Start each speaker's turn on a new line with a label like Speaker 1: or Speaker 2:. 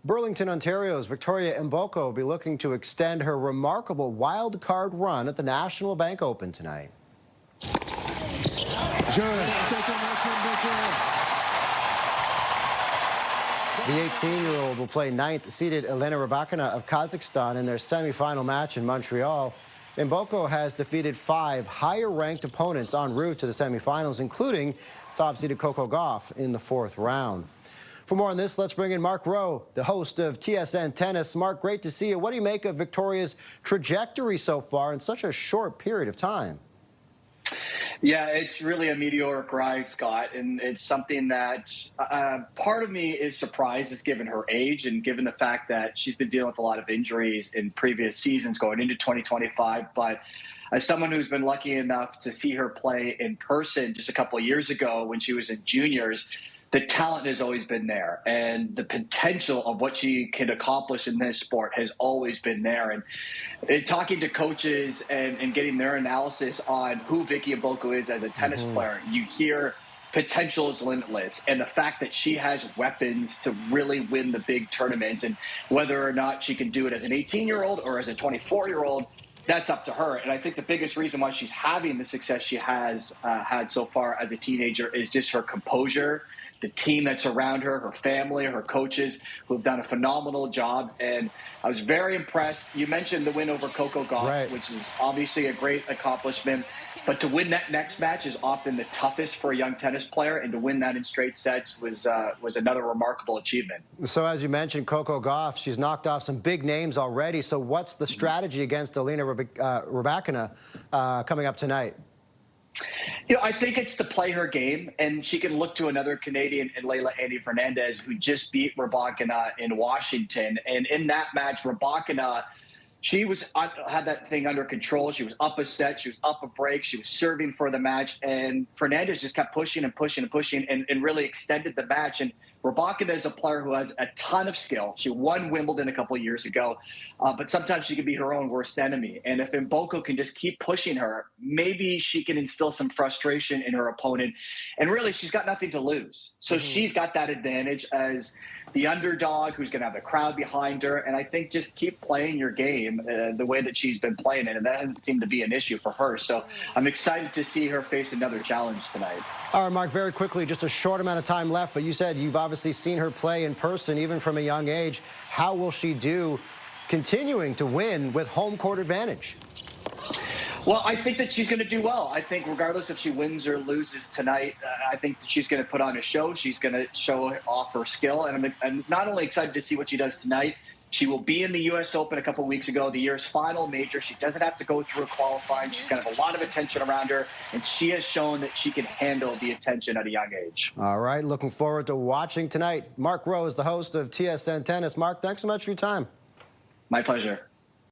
Speaker 1: Burlington, Ontario's Victoria Mboko will be looking to extend her remarkable wild card run at the National Bank Open tonight. The 18-year-old will play ninth-seeded Elena Rybakina of Kazakhstan in their semifinal match in Montreal. Mboko has defeated 5 higher-ranked opponents en route to the semifinals, including top-seeded Coco Gauff in the 4th round. For more on this, let's bring in Mark Roe, the host of TSN Tennis. Mark, great to see you. What do you make of Victoria's trajectory so far in such a short period of time?
Speaker 2: Yeah, it's really a meteoric rise, Scott, and it's something that part of me is surprised, is given her age and given the fact that she's been dealing with a lot of injuries in previous seasons going into 2025. But as someone who's been lucky enough to see her play in person just a couple of years ago when she was in juniors, the talent has always been there, and the potential of what she can accomplish in this sport has always been there. And talking to coaches and getting their analysis on who Vicky Mboko is as a tennis player, you hear potential is limitless, and the fact that she has weapons to really win the big tournaments, and whether or not she can do it as an 18-year-old or as a 24-year-old, that's up to her. And I think the biggest reason why she's having the success she has had so far as a teenager is just her composure, the team that's around her, her family, her coaches, who have done a phenomenal job. And I was very impressed. You mentioned the win over Coco Gauff, right, which is obviously a great accomplishment. But to win that next match is often the toughest for a young tennis player, and to win that in straight sets was another remarkable achievement. So as you mentioned, Coco Gauff, she's knocked off some big names already. So what's the strategy against Elena Rybakina coming up tonight? You know, I think it's to play her game, and she can look to another Canadian in Leylah Annie Fernandez, who just beat Rybakina in Washington. And in that match, Rybakina, she had that thing under control. She was up a set. She was up a break. She was serving for the match. And Fernandez just kept pushing and pushing and pushing and really extended the match. And Rybakina is a player who has a ton of skill. She won Wimbledon a couple of years ago, but sometimes she can be her own worst enemy. And if Mboko can just keep pushing her, maybe she can instill some frustration in her opponent. And really, she's got nothing to lose. So she's got that advantage as the underdog who's going to have the crowd behind her. And I think just keep playing your game the way that she's been playing it. And that hasn't seemed to be an issue for her. So I'm excited to see her face another challenge tonight. All right, Mark, very quickly, just a short amount of time left, but you said you've obviously seen her play in person, even from a young age. How will she do continuing to win with home court advantage? Well, I think that she's going to do well. I think regardless if she wins or loses tonight, I think that she's going to put on a show. She's going to show off her skill. And I'm not only excited to see what she does tonight, she will be in the U.S. Open a couple of weeks ago, the year's final major. She doesn't have to go through a qualifying. She's going to have a lot of attention around her, and she has shown that she can handle the attention at a young age. All right, looking forward to watching tonight. Mark Roe is the host of TSN Tennis. Mark, thanks so much for your time. My pleasure.